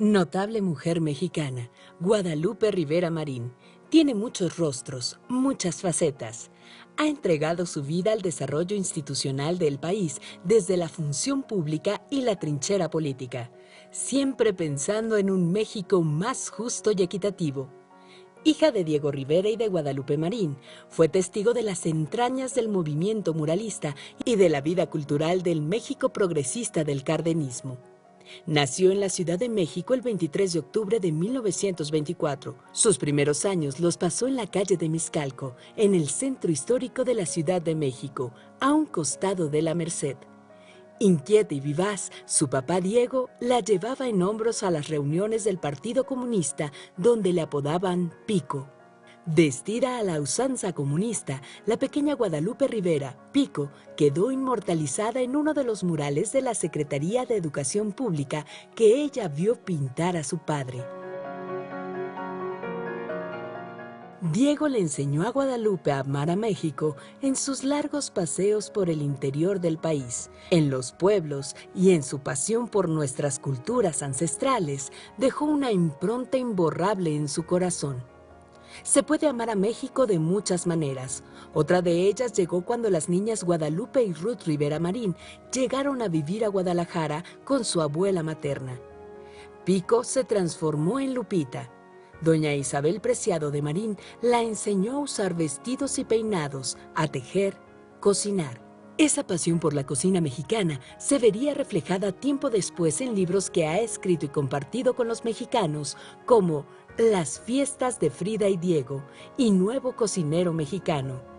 Notable mujer mexicana, Guadalupe Rivera Marín, tiene muchos rostros, muchas facetas. Ha entregado su vida al desarrollo institucional del país desde la función pública y la trinchera política, siempre pensando en un México más justo y equitativo. Hija de Diego Rivera y de Guadalupe Marín, fue testigo de las entrañas del movimiento muralista y de la vida cultural del México progresista del cardenismo. Nació en la Ciudad de México el 23 de octubre de 1924. Sus primeros años los pasó en la calle de Miscalco, en el centro histórico de la Ciudad de México, a un costado de la Merced. Inquieta y vivaz, su papá Diego la llevaba en hombros a las reuniones del Partido Comunista, donde le apodaban Pico. Vestida a la usanza comunista, la pequeña Guadalupe Rivera, Pico, quedó inmortalizada en uno de los murales de la Secretaría de Educación Pública que ella vio pintar a su padre. Diego le enseñó a Guadalupe a amar a México en sus largos paseos por el interior del país, en los pueblos y en su pasión por nuestras culturas ancestrales, dejó una impronta imborrable en su corazón. Se puede amar a México de muchas maneras. Otra de ellas llegó cuando las niñas Guadalupe y Ruth Rivera Marín llegaron a vivir a Guadalajara con su abuela materna. Pico se transformó en Lupita. Doña Isabel Preciado de Marín la enseñó a usar vestidos y peinados, a tejer, cocinar. Esa pasión por la cocina mexicana se vería reflejada tiempo después en libros que ha escrito y compartido con los mexicanos, como Las fiestas de Frida y Diego y Nuevo cocinero mexicano.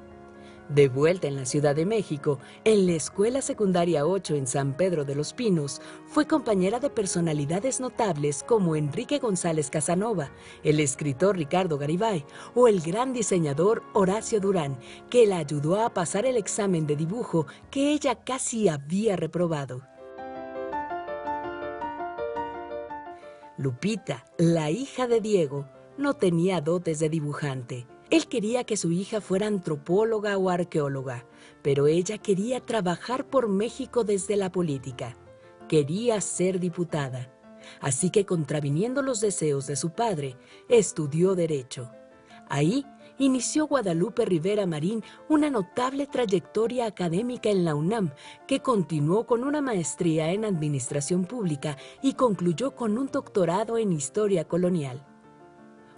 De vuelta en la Ciudad de México, en la Escuela Secundaria 8 en San Pedro de los Pinos, fue compañera de personalidades notables como Enrique González Casanova, el escritor Ricardo Garibay o el gran diseñador Horacio Durán, que la ayudó a pasar el examen de dibujo que ella casi había reprobado. Lupita, la hija de Diego, no tenía dotes de dibujante. Él quería que su hija fuera antropóloga o arqueóloga, pero ella quería trabajar por México desde la política. Quería ser diputada. Así que, contraviniendo los deseos de su padre, estudió Derecho. Ahí inició Guadalupe Rivera Marín una notable trayectoria académica en la UNAM, que continuó con una maestría en Administración Pública y concluyó con un doctorado en Historia Colonial.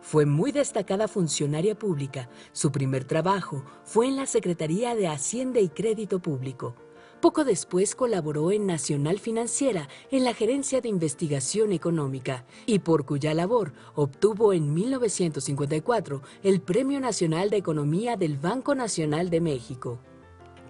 Fue muy destacada funcionaria pública. Su primer trabajo fue en la Secretaría de Hacienda y Crédito Público. Poco después colaboró en Nacional Financiera, en la Gerencia de Investigación Económica, y por cuya labor obtuvo en 1954 el Premio Nacional de Economía del Banco Nacional de México.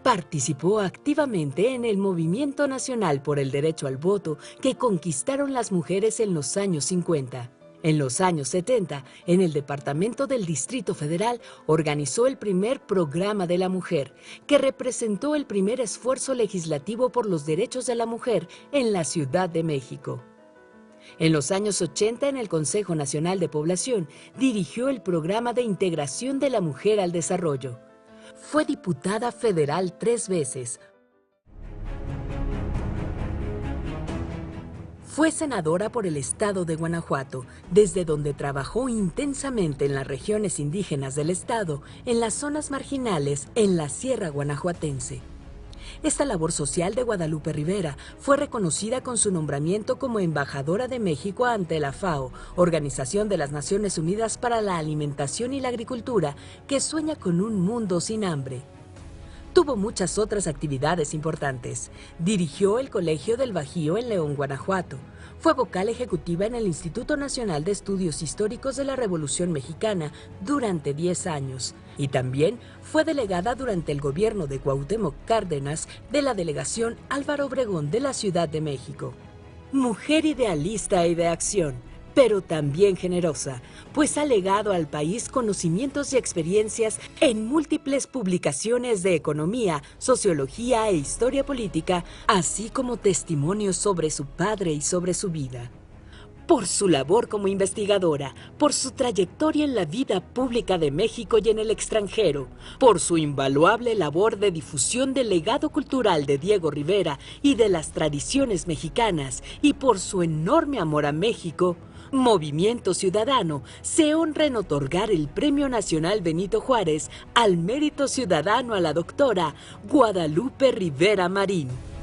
Participó activamente en el Movimiento Nacional por el Derecho al Voto que conquistaron las mujeres en los años 50. En los años 70, en el Departamento del Distrito Federal, organizó el primer Programa de la Mujer, que representó el primer esfuerzo legislativo por los derechos de la mujer en la Ciudad de México. En los años 80, en el Consejo Nacional de Población, dirigió el Programa de Integración de la Mujer al Desarrollo. Fue diputada federal 3 veces. Fue senadora por el estado de Guanajuato, desde donde trabajó intensamente en las regiones indígenas del estado, en las zonas marginales, en la Sierra Guanajuatense. Esta labor social de Guadalupe Rivera fue reconocida con su nombramiento como embajadora de México ante la FAO, Organización de las Naciones Unidas para la Alimentación y la Agricultura, que sueña con un mundo sin hambre. Tuvo muchas otras actividades importantes. Dirigió el Colegio del Bajío en León, Guanajuato. Fue vocal ejecutiva en el Instituto Nacional de Estudios Históricos de la Revolución Mexicana durante 10 años. Y también fue delegada durante el gobierno de Cuauhtémoc Cárdenas de la delegación Álvaro Obregón de la Ciudad de México. Mujer idealista y de acción, pero también generosa, pues ha legado al país conocimientos y experiencias en múltiples publicaciones de economía, sociología e historia política, así como testimonios sobre su padre y sobre su vida. por su labor como investigadora, por su trayectoria en la vida pública de México y en el extranjero, por su invaluable labor de difusión del legado cultural de Diego Rivera y de las tradiciones mexicanas, y por su enorme amor a México, Movimiento Ciudadano se honra en otorgar el Premio Nacional Benito Juárez al Mérito Ciudadano a la doctora Guadalupe Rivera Marín.